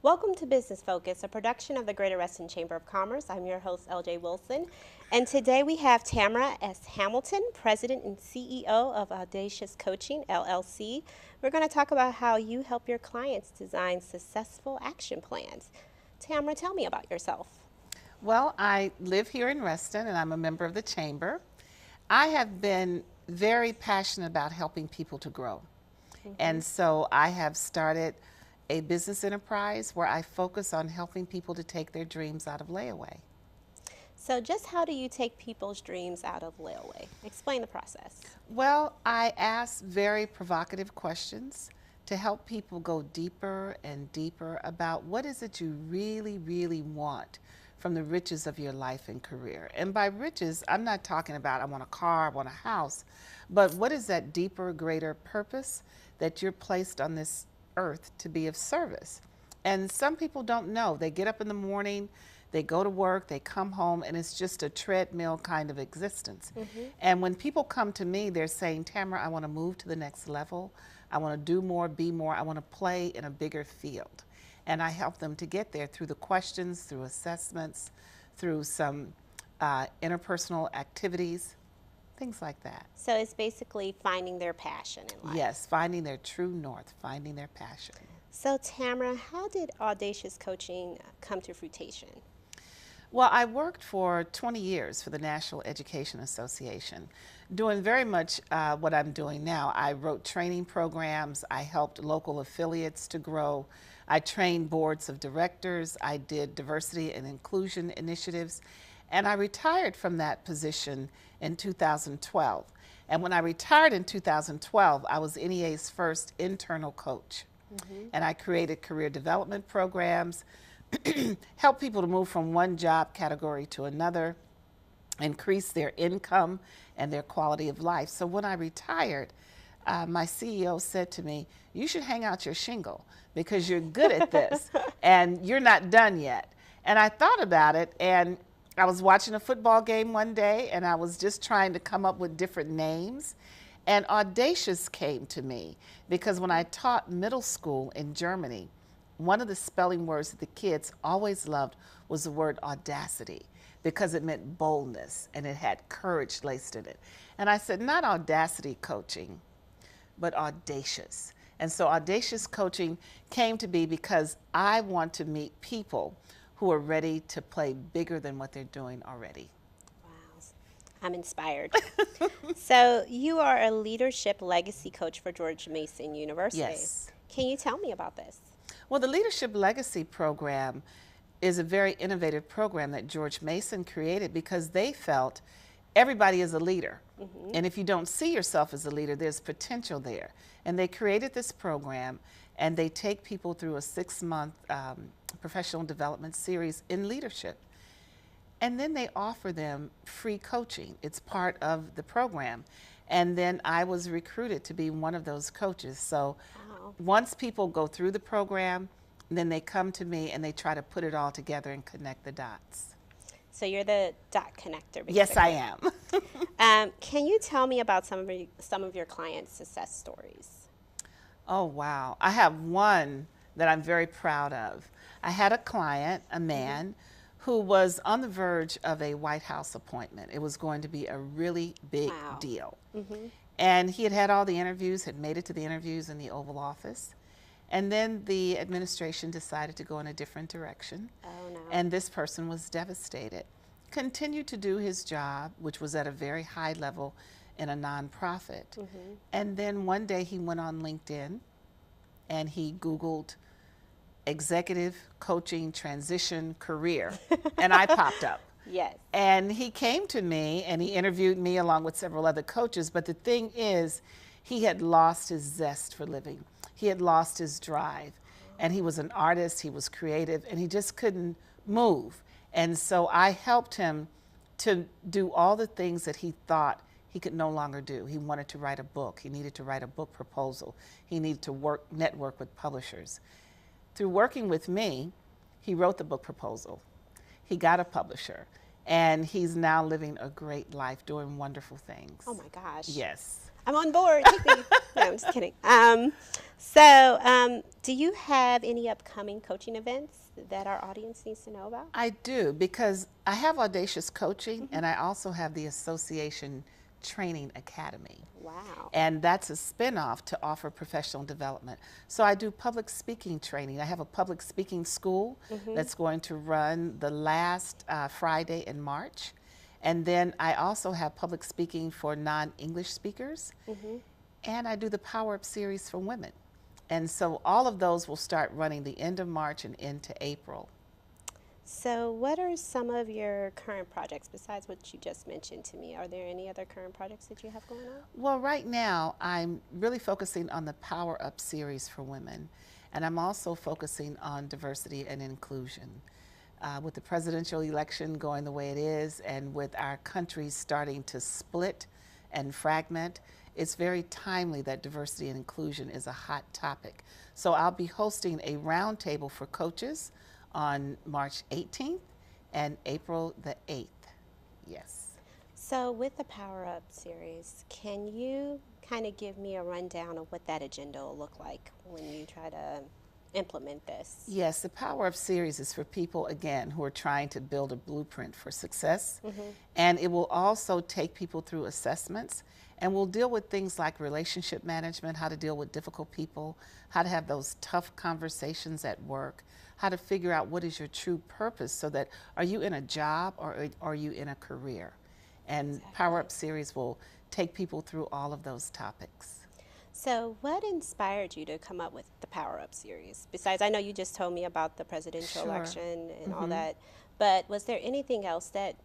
Welcome to Business Focus, a production of the Greater Reston Chamber of Commerce. I'm your host, LJ Wilson. And today we have Tamara S. Hamilton, President and CEO of Audacious Coaching, LLC. We're going to talk about how you help your clients design successful action plans. Tamara, tell me about yourself. Well, I live here in Reston and I'm a member of the Chamber. I have been very passionate about helping people to grow. And so I have started a business enterprise where I focus on helping people to take their dreams out of layaway. So, just how do you take people's dreams out of layaway? Explain the process. Well, I ask very provocative questions to help people go deeper and deeper about what is it you really, really want from the riches of your life and career. And by riches, I'm not talking about I want a car, I want a house, but what is that deeper, greater purpose that you're placed on this earth to be of service? And some people don't know. They get up in the morning, they go to work, they come home, and it's just a treadmill kind of existence. And when people come to me, they're saying, Tamara, I want to move to the next level. I want to do more, be more. I want to play in a bigger field. And I help them to get there through the questions, through assessments, through some interpersonal activities, things like that. So, it's basically finding their passion in life. Yes, finding their true north, finding their passion. So, Tamara, how did Audacious Coaching come to fruition? Well, I worked for 20 years for the National Education Association, doing very much what I'm doing now. I wrote training programs, I helped local affiliates to grow, I trained boards of directors, I did diversity and inclusion initiatives, and I retired from that position in 2012. And when I retired in 2012, I was NEA's first internal coach. And I created career development programs, help people to move from one job category to another, increase their income and their quality of life. So when I retired, my CEO said to me, you should hang out your shingle because you're good at this and you're not done yet. And I thought about it, and I was watching a football game one day and I was just trying to come up with different names. And Audacious came to me because when I taught middle school in Germany, one of the spelling words that the kids always loved was the word audacity because it meant boldness and it had courage laced in it. And I said, not audacity coaching, but audacious. And so Audacious Coaching came to be because I want to meet people who are ready to play bigger than what they're doing already. Wow, I'm inspired. So, you are a leadership legacy coach for George Mason University. Yes. Can you tell me about this? Well, the Leadership Legacy Program is a very innovative program that George Mason created because they felt everybody is a leader. And if you don't see yourself as a leader, there's potential there. And they created this program, and they take people through a 6-month professional development series in leadership. And then they offer them free coaching. It's part of the program. And then I was recruited to be one of those coaches. So Wow. once people go through the program, then they come to me and they try to put it all together and connect the dots. So, you're the dot connector, basically. Yes, I am. Can you tell me about some of your clients' success stories? Oh, wow. I have one that I'm very proud of. I had a client, a man, who was on the verge of a White House appointment. It was going to be a really big Wow. deal. And he had had all the interviews, had made it to the interviews in the Oval Office. And then the administration decided to go in a different direction. Oh, no. And this person was devastated. Continued to do his job, which was at a very high level in a nonprofit. And then one day he went on LinkedIn and he Googled executive coaching transition career, and I popped up. Yes. And he came to me and he interviewed me along with several other coaches. But the thing is, he had lost his zest for living. He had lost his drive. And he was an artist, he was creative, and he just couldn't move. And so I helped him to do all the things that he thought he could no longer do. He wanted to write a book. He needed to write a book proposal. He needed to network with publishers. Through working with me, he wrote the book proposal. He got a publisher. and he's now living a great life, doing wonderful things. Oh my gosh. Yes. I'm on board. Take me. No, I'm just kidding. So, do you have any upcoming coaching events that our audience needs to know about? I do, because I have Audacious Coaching, and I also have the Association Training Academy. Wow. And that's a spin-off to offer professional development. So I do public speaking training. I have a public speaking school that's going to run the last Friday in March. And then I also have public speaking for non-English speakers. And I do the Power Up series for women. And so all of those will start running the end of March and into April. So, what are some of your current projects besides what you just mentioned to me? Are there any other current projects that you have going on? Well, right now I'm really focusing on the Power Up series for women. And I'm also focusing on diversity and inclusion. With the presidential election going the way it is, and with our country starting to split and fragment, it's very timely that diversity and inclusion is a hot topic. So I'll be hosting a roundtable for coaches on March 18th and April the 8th. Yes. So, with the Power Up series, can you kind of give me a rundown of what that agenda will look like when you try to implement this? Yes, the Power Up series is for people, again, who are trying to build a blueprint for success. And it will also take people through assessments, and we'll deal with things like relationship management, how to deal with difficult people, how to have those tough conversations at work, how to figure out what is your true purpose, so that are you in a job or are you in a career? And Power Up series will take people through all of those topics. So, what inspired you to come up with the Power Up series? Besides, I know you just told me about the presidential election and all that, but was there anything else that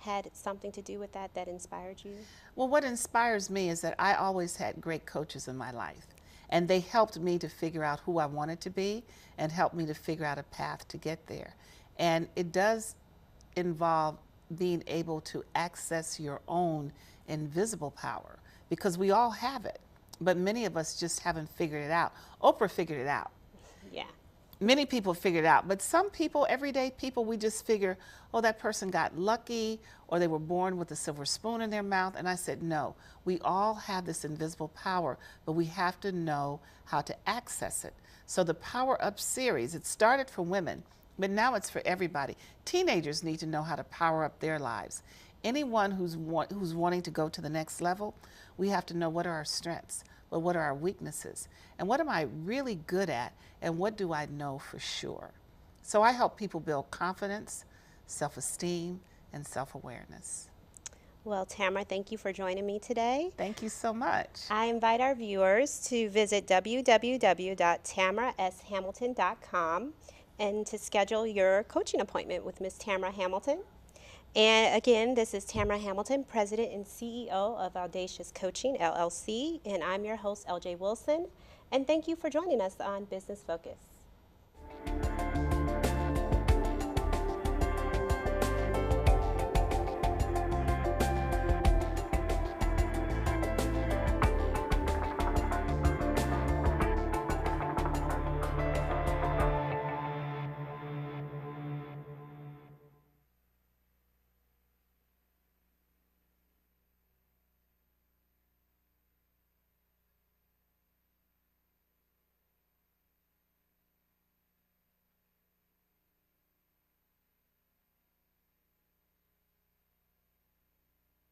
had something to do with that inspired you? Well, what inspires me is that I always had great coaches in my life, and they helped me to figure out who I wanted to be and helped me to figure out a path to get there. And it does involve being able to access your own invisible power, because we all have it, but many of us just haven't figured it out. Oprah figured it out. Yeah. Many people figured it out, but some people, everyday people, we just figure, oh, that person got lucky, or they were born with a silver spoon in their mouth. And I said, no, we all have this invisible power, but we have to know how to access it. So the Power Up series, it started for women, but now it's for everybody. Teenagers need to know how to power up their lives. Anyone who's wanting to go to the next level, we have to know what are our strengths, but what are our weaknesses, and what am I really good at, and what do I know for sure. So I help people build confidence, self-esteem, and self-awareness. Well, Tamara, thank you for joining me today. Thank you so much. I invite our viewers to visit www.tamarashamilton.com and to schedule your coaching appointment with Ms. Tamara Hamilton. And again, this is Tamara Hamilton, President and CEO of Audacious Coaching, LLC, and I'm your host, LJ Wilson. And thank you for joining us on Business Focus.